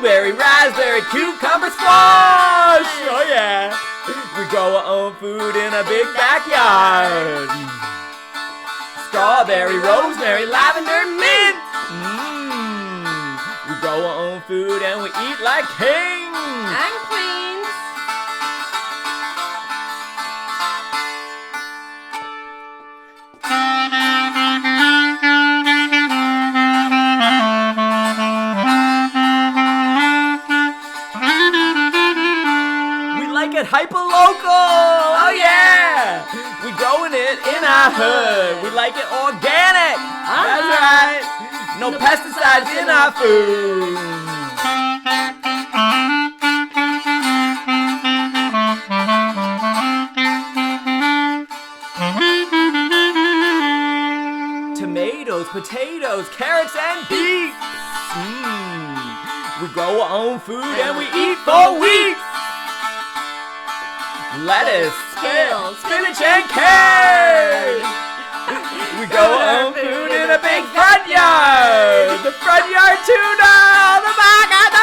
blueberry, raspberry, cucumber, squash. Oh yeah. We grow our own food in a big backyard. Strawberry, rosemary, lavender, mint. We grow our own food and we eat like kings and queens. We like it hyper-local. Oh yeah. We growing it in our hood. We like it organic. That's right. No pesticides in our food. Tomatoes, potatoes, carrots, and beets. We grow our own food and we eat for weeks. Lettuce, kale, spinach, and kale. We grow our own food in a big front yard. The front yard tuna, the back and the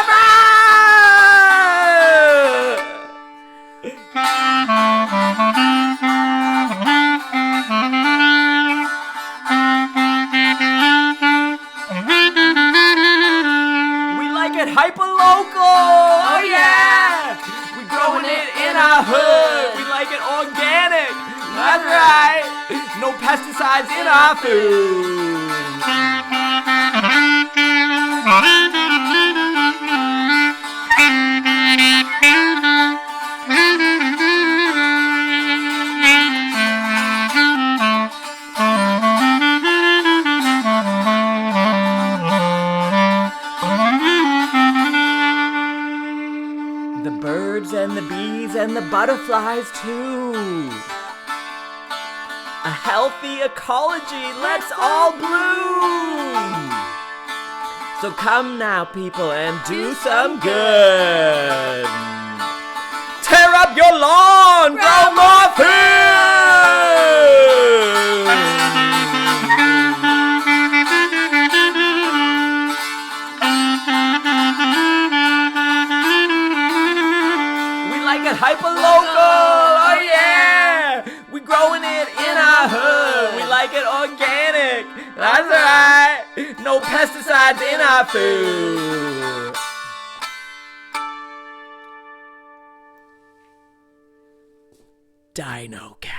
We like it hyper-local. Oh yeah. We growing it in our hood. We like it organic. That's right. No pesticides in our food. The birds and the bees and the butterflies too. A healthy ecology, let's all bloom. So come now, people, and do some good. Tear up your lawn, grow more food. We like it hyper-local, oh yeah. We growing it in our hood. We like it organic. That's right. No pesticides in our food. DinoCats.